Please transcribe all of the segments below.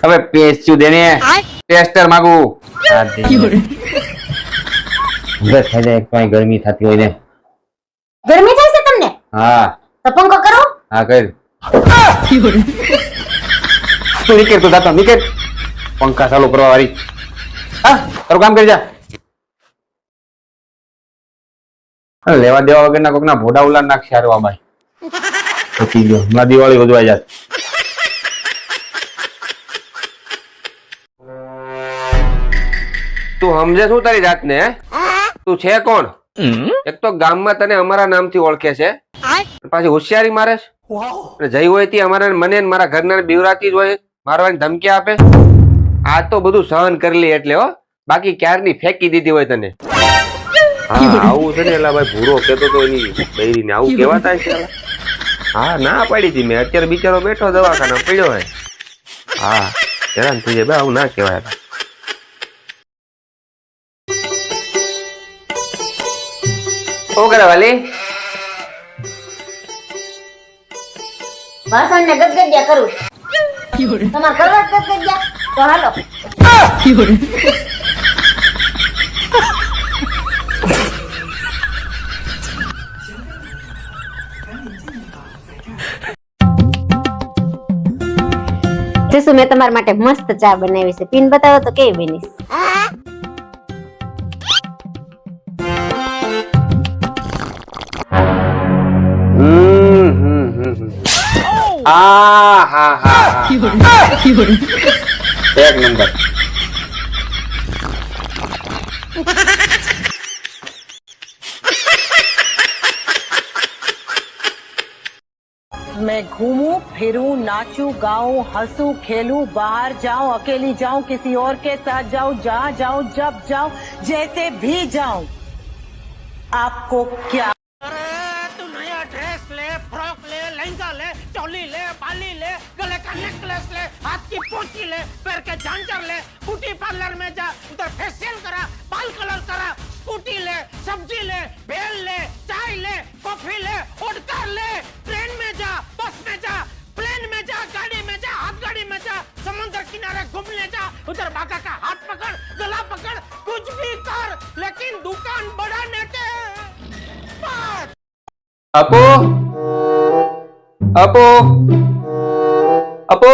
હવે પેસ્યુ દેને ટેસ્ટર માંગુ ગરમી થતી હોય ને ગરમી થાય છે તમને? હા તો પંખો કરો. હા કર તું નીકળ તું દાતો નીકળ પંખા ચાલુ કરવા વાળી હા તારું કામ કરી જા લેવા દેવા વગર ના કોક ના ભોડા ઉલા નાખ શારવા ભાઈ પછી ગયો હમણાં દિવાળી વધવા જાત તું સમજે શું તારી જાતને તું છે કોણ? એક તો ગામમાં તને અમારા નામથી ઓળખે છે પાછી હોશિયારી મારે છે જઈ હોય તે અમારા મને મારા ઘરના બીવરાતી જ હોય મારવાની ધમકી આપે. આ તો બધું સહન કરી લે એટલે હો બાકી ક્યારની ફેંકી દીધી હોય તને. હા આવું છે ને એલા ભાઈ ભૂરો કેતો તો એની બૈરીને આવું કેવાતા છે. હા ના પાડી હતી મેં અત્યારે બિચારો બેઠો દવાખાના પડ્યો હોય. હા હેરાન થઈ જાય આવું ના કહેવાય. શું કરે વાલી? વાસણ ને ગદગદિયા કરું. તમારે કરવા ગદગદિયા તો હાલો. જસુ મેં તમારા માટે મસ્ત ચા બનાવી છે. પીન બતાવો તો કેવી બની છે. એક નંબર. मैं घूमूं फिरूं नाचूं गाऊं हंसूं खेलूं बाहर जाऊं अकेली जाऊं किसी और के साथ जाऊं जहां जाऊं जब जाऊं जैसे भी जाऊं आपको क्या तू नया ड्रेस ले फ्रॉक ले लहंगा ले चोली ले बाली ले गले का नेकलेस ले हाथ की पोंची ले पैर के झांझर ले ब्यूटी पार्लर में जा उधर फेशियल करा बाल कलर करा स्कूटी ले सब्जी ले भेल ले चाय ले कॉफी ले ओडकार ले ट्रेन में जा बस में जा प्लेन में जा गाड़ी में जा हाथ गाड़ी में जा समुद्र किनारे घूमने जा उधर बाका का हाथ पकड़ गला पकड़ कुछ भी कर लेकिन दुकान बढ़ाने के बाद अपो अपो अपो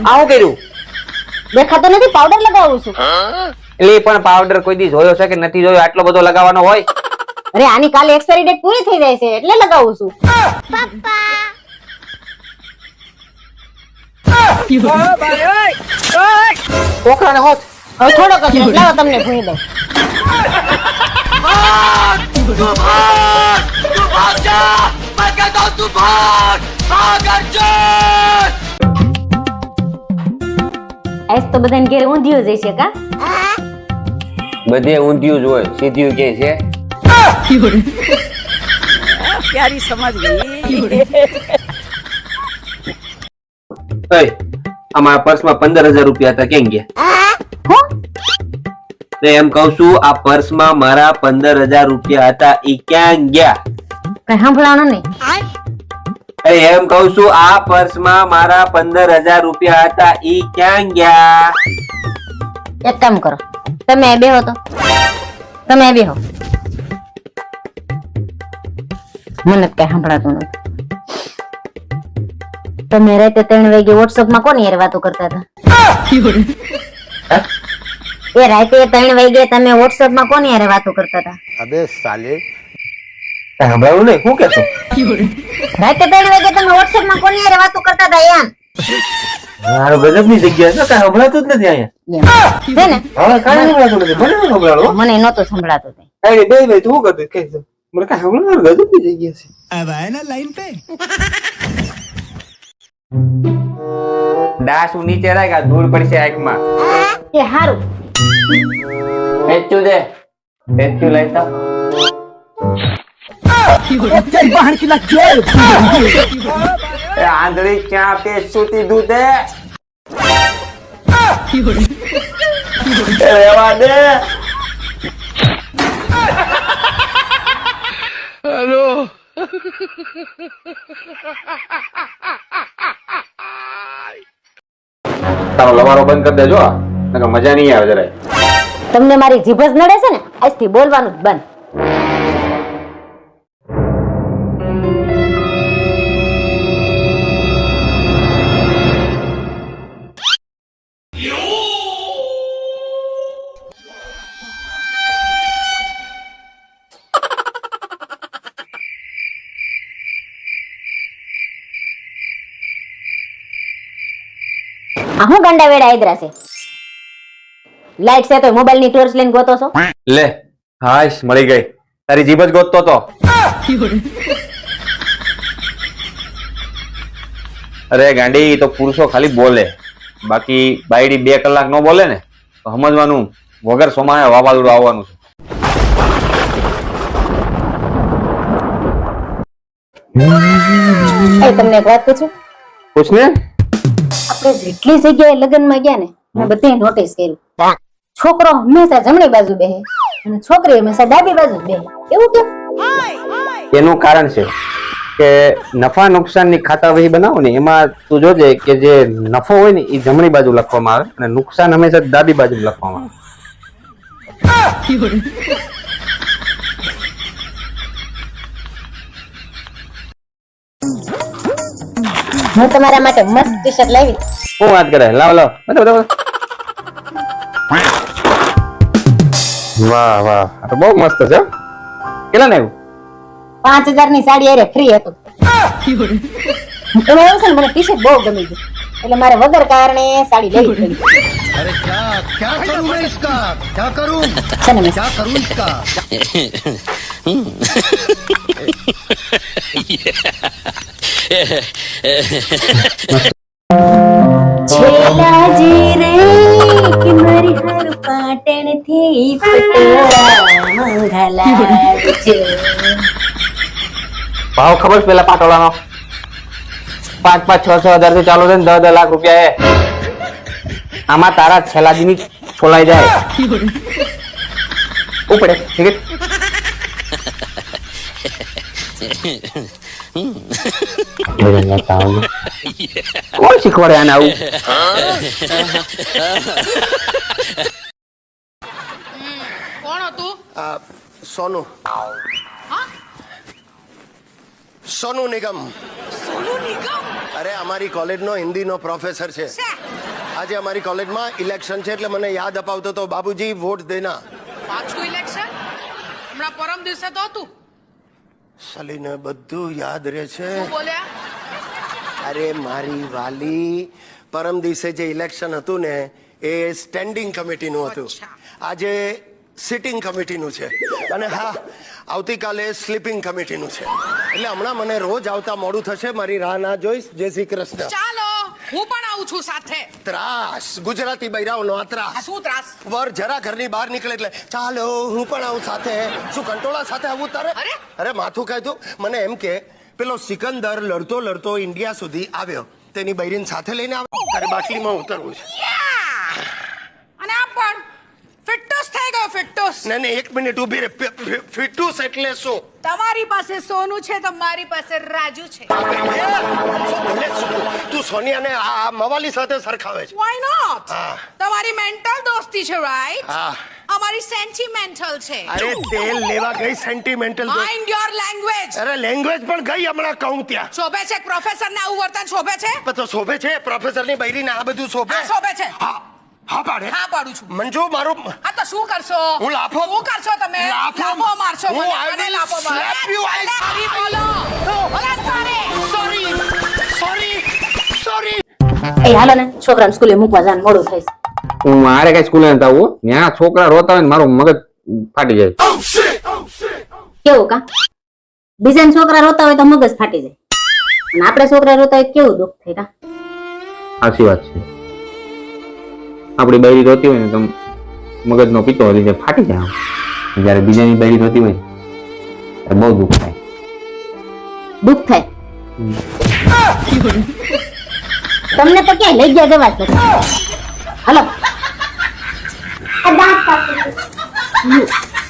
આવું કર્યું દેખાતો નથી પાવડર લગાવું છું. એટલે પણ પાવડર કોઈ દી જોયો છે કે નથી જોયો આટલો બધો લગાવવાનો હોય? અરે આની કાલે એક્સપાયરી ડેટ પૂરી થઈ જાય છે એટલે લગાવું છું. કોકરાને હોત હવે થોડોક જ રસ લાવો તમને ભૂઈ દઉં. આજ તો બધાને ઘેર ઊંધિયું જ છે કા? બધે ઊંધિયું જ હોય સીધું કે છે. प्यारी समझ गई અમારા પર્સમાં 15,000 રૂપિયા હતા કેમ ગયા? એમ કહું છું આ પર્સમાં મારા 15,000 રૂપિયા હતા ઈ ક્યાં ગયા? કઈ સાંભળવાનું નહીં. એમ કહું છું આ પર્સમાં મારા 15,000 રૂપિયા હતા ઈ ક્યાં ગયા? એક કામ કરો તમે બેહો તો તમે બેહો. મને કઈ સાંભળાતું નથી. તમે રાતે 3 વાગે વોટ્સએપ માં કોની યાર વાતો કરતા હતા? એ રાતે 3 વાગે તમે વોટ્સએપ માં કોની યાર વાતો કરતા હતા? अबे साले સાંભળવું નહીં શું કહેતો? રાતે 3 વાગે તમે વોટ્સએપ માં કોની યાર વાતો કરતા હતા એમ? મારો ગજબની જગ્યા છે કાંઈ સંભળાતું જ નથી અહીંયા. છે ને હવે કાંઈ સંભળાતું નથી મને ન સંભળાવો. મને નહોતું સંભળાતું. કાંઈ બે બે તું શું કરતો કઈ મને કાંઈ સંભળાતું ગજબની જગ્યા છે. अब आए ना लाइन पे ડાસુ નીચે રાખ આ ધૂળ પડશે આંખમાં. એ હારું પેચ્યુ દે પેચ્યુ લઈ તો આંધળી ક્યાં પેચ્યુ તીધું તે રહેવા દે. તારો લવારો બંધ કરી દેજો, નકર મજા નહીં આવે જરાય. તમને મારી જીભ જ નડે છે ને, આજથી બોલવાનું જ બંધ. આ હું ગાંડા વેડા આયદરા છે? લાઈટ છે તો મોબાઈલ ની ટોર્ચ લઈને ગોતો છો? લે હાશ, મળી ગઈ. તારી જીભ જ ગોતતો તો. અરે ગાંડી, તો પુરુષો ખાલી બોલે, બાકી બાયડી 2 કલાક નો બોલે ને તો સમજવાનું વગર સોમાએ વાવાઝોડું આવવાનું છે. તમને એક વાત પૂછું? પૂછ ને. આપણે જેટલી જગ્યાએ લગ્નમાં ગયા ને, મેં બધે નોટિસ કર્યું, છોકરો હંમેશા જમણી બાજુ બેહે અને છોકરી હંમેશા ડાબી બાજુ બેહે. એવું કેમ? એનું કારણ છે કે નફા નુકસાન ની ખાતા વહી બનાવો ને, એમાં તું જોજે કે જે નફો હોય ને એ જમણી બાજુ લખવામાં આવે અને નુકસાન હંમેશા ડાબી બાજુ લખવામાં આવે. હું તમારા માટે મસ્ત ટી શર્ટ લાવી. શું વાત કરે? લાવ લાવ. વાહ વાહ, આ તો બહુ મસ્ત છે. કેટલા ને આવ્યું? 5000 ની સાડી અરે ફ્રી હતું. એમાં એવું છે ને, મને ટી શર્ટ બહુ ગમી ગયું એટલે મારે વગર કારણે સાડી લેવી પડી. अरे क्या करूं मैं इसका? क्या करूं? છે ને, क्या करूं इसका? છેલા જી રે કે મારી હર પાટણ થી પટોળા મંગલા છે. ભાવ ખબર છે પેલા પાટોળાનો? 5-5, 6-6 હજાર થી ચાલુ છે ને 10-10 લાખ રૂપિયા હે. આમાં તારા છેલાજી ની છોલાઈ જાય. ઉપડે ઠીક કોણ શીખવાડે આને આવું? કોણ હતું? સોનુ. સોનુ નિગમ. સોનુ નિગમ? અરે અમારી કોલેજનો હિન્દીનો પ્રોફેસર છે. આજે અમારી કોલેજમાં ઇલેક્શન છે એટલે મને યાદ અપાવતો તો, બાબુજી વોટ દેના. પાછું ઇલેક્શન? હમણાં પરમ દિવસે તો હતું. સલીને બધું યાદ રહે છે. શું બોલ્યા? અરે મારી વાલી, પરમ દિવસે જે ઇલેક્શન હતું ને એ સ્ટેન્ડિંગ કમિટીનું હતું. અચ્છા. આજે સિટિંગ કમિટીનું છે અને હા, આવતીકાલે સ્લીપિંગ કમિટીનું છે. એટલે હમણાં મને રોજ આવતા મોડું થશે. મારી રાહ ના જોઈશ. જય શ્રી કૃષ્ણ. ચાલો, હું પણ આવું છું સાથે. ત્રાસ ગુજરાતી બૈરાઓનો આ આ ત્રાસ. શું ત્રાસ? વર જરા ઘરની બહાર નીકળે એટલે ચાલો હું પણ આવું સાથે. શું કંટોળા સાથે આવું તારે? અરે! અરે માથું ખાય તું. મને એમ કે પેલો સિકંદર લડતો લડતો ઇન્ડિયા સુધી આવ્યો, તેની બૈરીન સાથે લઈને આવ્યો. તારે બાટલીમાં ઉતરવું છે. યા! અને આ પણ ફિટ્ટુસ થઈ ગયો, ફિટ્ટુસ. ના 1 મિનિટ ઊભી રહે. ફિટુસ એટલે શું? તમારી પાસે સોનું છે તો મારી પાસે રાજુ છે. શું બોલે શું તું? તું સોનિયાને આ મવાલી સાથે સરખાવે છે. Why not? હા. તમારી મેન્ટલ દોસ્તી છે, રાઈટ? હા. અમારી સેન્ટિમેન્ટલ છે. અરે તેલ લેવા ગઈ સેન્ટિમેન્ટલ. Mind your language. અરે લેંગ્વેજ પણ ગઈ હમણાં કહું ત્યાં. શોભે છે પ્રોફેસર ને આવું વર્તન? શોભે છે? પણ તો શોભે છે પ્રોફેસર ની બૈરીને આ બધું શોભે? હા, શોભે છે. હા હા પાડે. હા પાડું છું. મંજુ મારું. હા તો શું કરશો? હું લાફો. શું કરશો તમે? લાફો મારશો હું મને. I મને will લાફો મારો. slap you. અરે, હરી બોલો. અરે, સોરી. એ હાલો ને, છોકરાને સ્કૂલે મૂકવા જવાનું મોડું થાય છે. હું મારે કઈ સ્કૂલે નથી આવવું. ત્યાં છોકરા રોતા હોય ને મારું મગજ ફાટી જાય. કેવું કા? બીજા છોકરા રોતા હોય તો મગજ ફાટી જાય, અને આપણે છોકરા રોતા હોય કેવું દુઃખ થાય કા? સાચી વાત છે. આપડી બૈરી રોતી હોય ને તો મગજ નો પીતો હોય ફાટી જાય. જયારે બીજાની બૈરી રોતી હોય ત્યારે બહુ દુઃખ થાય. દુઃખ થાય. તમને તો ક્યાંય લઈ ગયા જવા જ નથી. હાલો આ દાંત કાપી